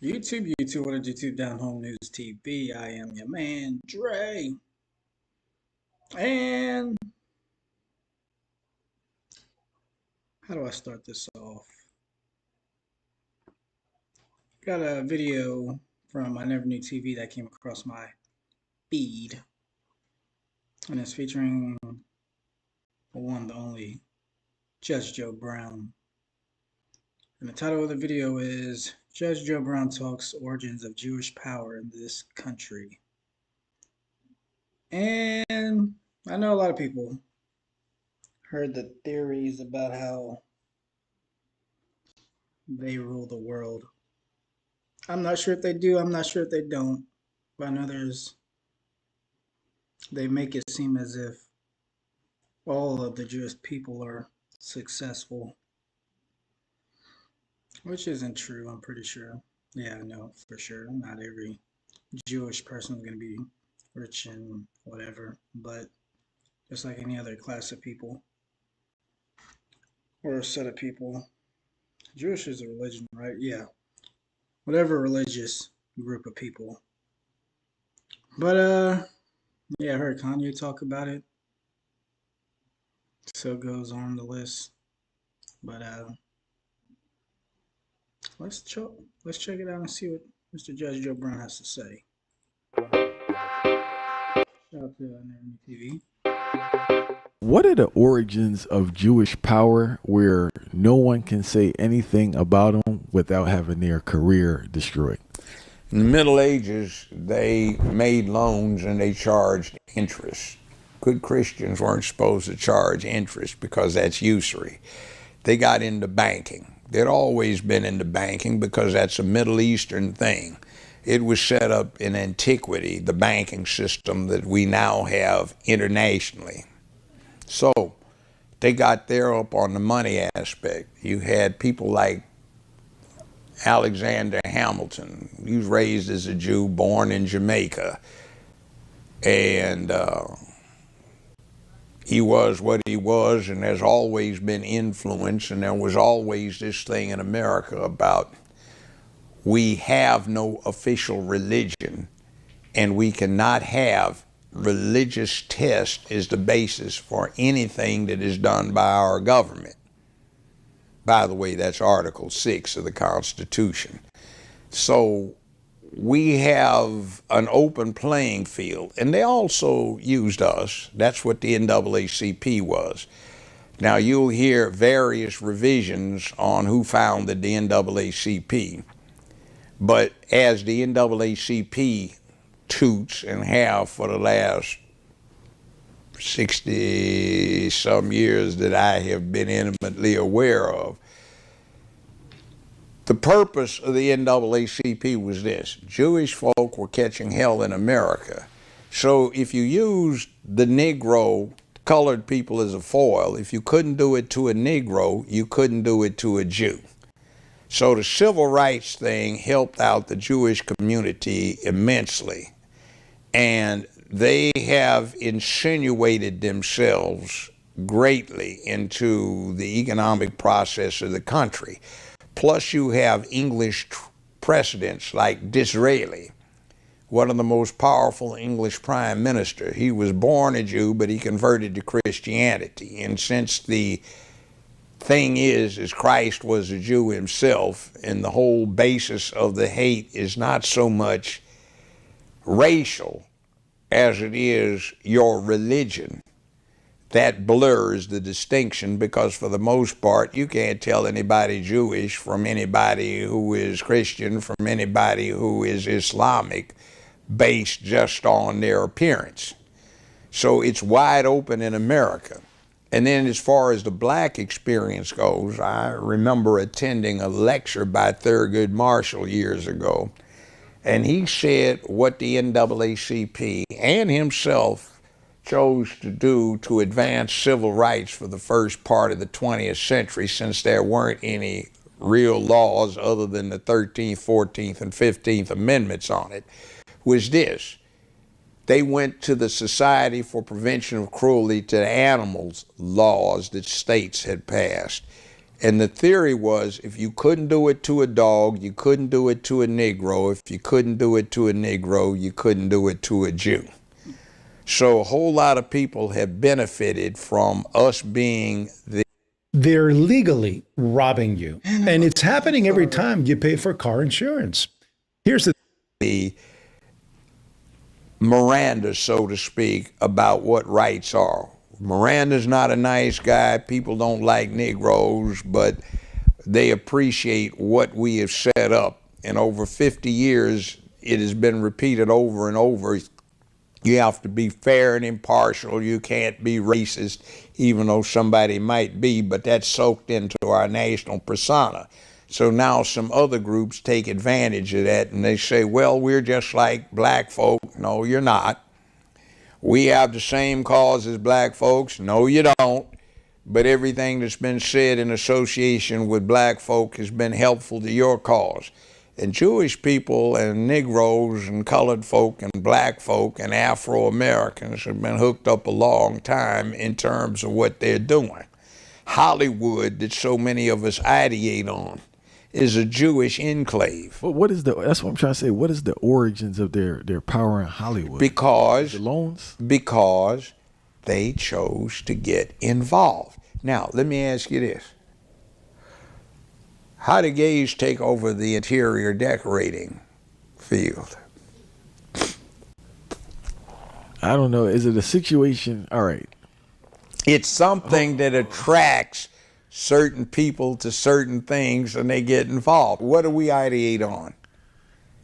YouTube, what did YouTube Down Home News TV? I am your man, Dre. And how do I start this off? Got a video from I Never Knew TV that came across my feed. And it's featuring the one, the only Judge Joe Brown. And the title of the video is Judge Joe Brown Talks Origins of Jewish Power in This Country. And I know a lot of people heard the theories about how they rule the world. I'm not sure if they do, I'm not sure if they don't. But I know they make it seem as if all of the Jewish people are successful, which isn't true, I'm pretty sure. Yeah, I know for sure. Not every Jewish person is going to be rich and whatever, but just like any other class of people or a set of people. Jewish is a religion, right? Yeah. Whatever religious group of people. But yeah, I heard Kanye talk about it. So it goes on the list. But let's ch- let's check it out and see what Mr. Judge Joe Brown has to say. Shout out to Nerd TV. What are the origins of Jewish power where no one can say anything about them without having their career destroyed? In the Middle Ages, they made loans and they charged interest. Good Christians weren't supposed to charge interest because that's usury. They got into banking. They'd always been into banking because that's a Middle Eastern thing. It was set up in antiquity, the banking system that we now have internationally. So they got there up on the money aspect. You had people like Alexander Hamilton. He was raised as a Jew, born in Jamaica. And he was what he was, and there's always been influence, and there was always this thing in America about we have no official religion, and we cannot have religious test as the basis for anything that is done by our government. By the way, that's Article 6 of the Constitution. So we have an open playing field, and they also used us. That's what the NAACP was. Now you'll hear various revisions on who founded the NAACP, but as the NAACP toots and have for the last 60 some years that I have been intimately aware of, the purpose of the NAACP was this: Jewish folk were catching hell in America. So if you used the Negro, colored people as a foil, if you couldn't do it to a Negro, you couldn't do it to a Jew. So the civil rights thing helped out the Jewish community immensely. And they have insinuated themselves greatly into the economic process of the country. Plus you have English presidents like Disraeli, one of the most powerful English prime minister. He was born a Jew, but he converted to Christianity. And since the thing is Christ was a Jew himself, and the whole basis of the hate is not so much racial as it is your religion, that blurs the distinction, because for the most part you can't tell anybody Jewish from anybody who is Christian, from anybody who is Islamic, based just on their appearance. So it's wide open in America. And then as far as the black experience goes, I remember attending a lecture by Thurgood Marshall years ago, and he said what the NAACP and himself chose to do to advance civil rights for the first part of the 20th century, since there weren't any real laws other than the 13th, 14th, and 15th Amendments on it, was this: they went to the Society for Prevention of Cruelty to Animals laws that states had passed. And the theory was, if you couldn't do it to a dog, you couldn't do it to a Negro. If you couldn't do it to a Negro, you couldn't do it to a Jew. So a whole lot of people have benefited from us being the... They're legally robbing you. And it's happening every time you pay for car insurance. Here's the Miranda, so to speak, about what rights are. Miranda's not a nice guy. People don't like Negroes, but they appreciate what we have set up. And over 50 years, it has been repeated over and over. You have to be fair and impartial. You can't be racist, even though somebody might be, but that's soaked into our national persona. So now some other groups take advantage of that, and they say, well, we're just like black folk. No, you're not. We have the same cause as black folks. No, you don't. But everything that's been said in association with black folk has been helpful to your cause. And Jewish people and Negroes and colored folk and black folk and Afro-Americans have been hooked up a long time in terms of what they're doing. Hollywood, that so many of us ideate on, is a Jewish enclave. But that's what I'm trying to say. What is the origins of their power in Hollywood? Because the loans? Because they chose to get involved. Now, let me ask you this. How did gays take over the interior decorating field? I don't know. Is it a situation? All right. It's something that attracts certain people to certain things, and they get involved. What do we ideate on?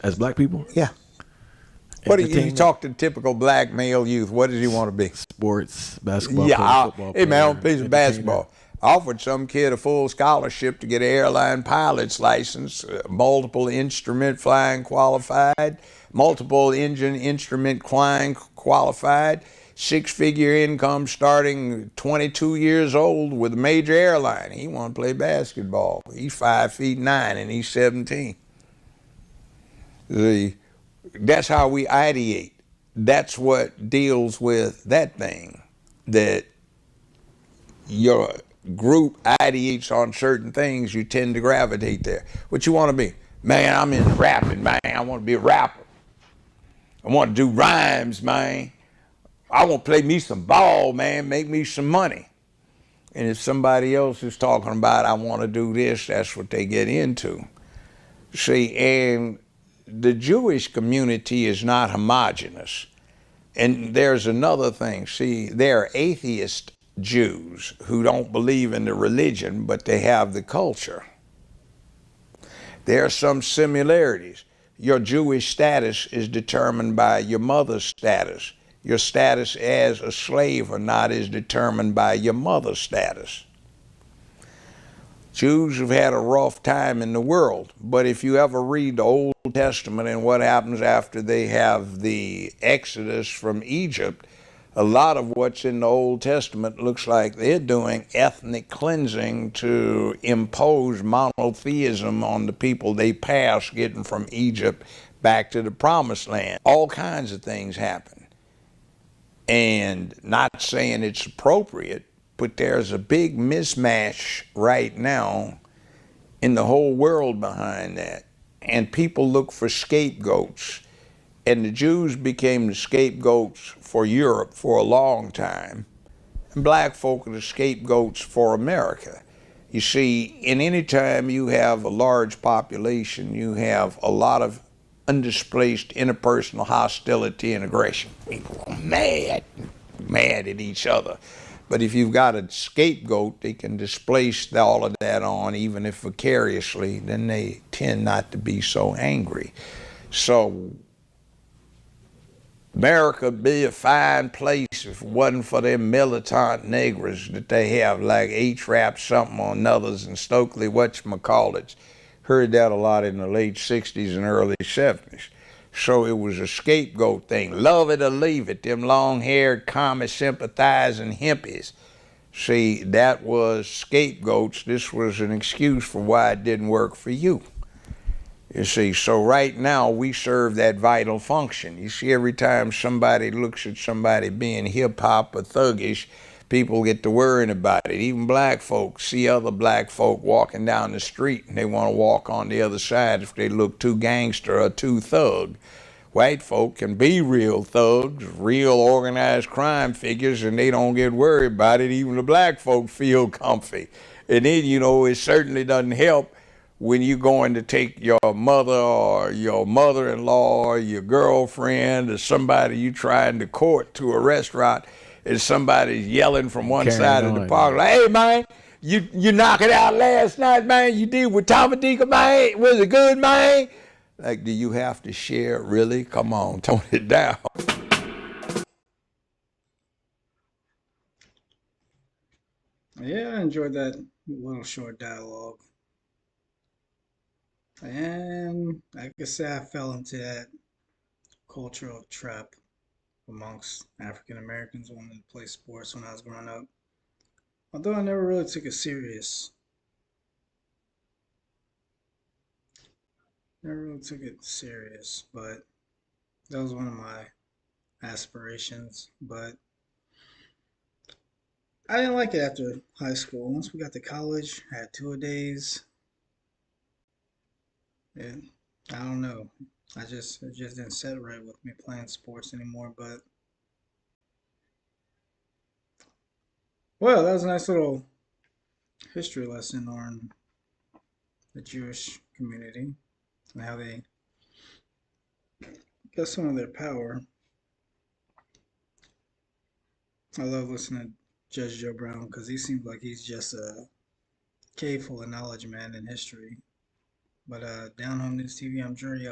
As black people? Yeah. What do you talk to typical black male youth? What does he want to be? Sports, basketball. Yeah, football hey man, I want to play some entertainer. basketball. I offered some kid a full scholarship to get an airline pilot's license, multiple instrument flying qualified, multiple engine instrument flying qualified, six-figure income starting 22 years old with a major airline. He wanted to play basketball. He's 5'9" and he's 17. That's how we ideate. That's what deals with that thing, that your group ideates on certain things, you tend to gravitate there. What you want to be? Man, I'm in rapping, man. I want to be a rapper. I want to do rhymes, man. I want to play me some ball, man, make me some money. And if somebody else is talking about, I want to do this, that's what they get into. See, and the Jewish community is not homogenous. And there's another thing. See, there are atheist Jews who don't believe in the religion, but they have the culture. There are some similarities. Your Jewish status is determined by your mother's status. Your status as a slave or not is determined by your mother's status. Jews have had a rough time in the world, but if you ever read the Old Testament and what happens after they have the Exodus from Egypt, a lot of what's in the Old Testament looks like they're doing ethnic cleansing to impose monotheism on the people they passed getting from Egypt back to the Promised Land. All kinds of things happen. And not saying it's appropriate, but there's a big mismatch right now in the whole world behind that. And people look for scapegoats. And the Jews became the scapegoats for Europe for a long time. And black folk are the scapegoats for America. You see, in any time you have a large population, you have a lot of undisplaced interpersonal hostility and aggression. People are mad at each other. But if you've got a scapegoat, they can displace all of that on, even if vicariously, then they tend not to be so angry. So America would be a fine place if it wasn't for them militant niggers that they have, like H-Rap something or others and Stokely whatchamacallits. Heard that a lot in the late 60s and early 70s. So it was a scapegoat thing. Love it or leave it, them long-haired, commie sympathizing hippies. See, that was scapegoats. This was an excuse for why it didn't work for you. You see, so right now we serve that vital function. You see, every time somebody looks at somebody being hip-hop or thuggish, people get to worrying about it. Even black folks see other black folk walking down the street and they want to walk on the other side if they look too gangster or too thug. White folk can be real thugs, real organized crime figures, and they don't get worried about it. Even the black folk feel comfy. And then, you know, it certainly doesn't help when you're going to take your mother or your mother-in-law or your girlfriend or somebody you trying to court to a restaurant, and somebody's yelling from one side of the park, like, hey, man, you knock it out last night, man. You did with Tommy Deacon, man. Was it good, man? Like, do you have to share? Really? Come on, tone it down. Yeah, I enjoyed that little short dialogue. And I could say I fell into that cultural trap amongst African Americans wanting to play sports when I was growing up. Although I never really took it serious. Never really took it serious, but that was one of my aspirations. But I didn't like it after high school. Once we got to college, I had two-a-days. And I don't know. It just didn't set right with me playing sports anymore. But well, that was a nice little history lesson on the Jewish community and how they got some of their power. I love listening to Judge Joe Brown because he seems like he's just a cave full of knowledge, man, in history. But Down Home News TV, I'm Jerry.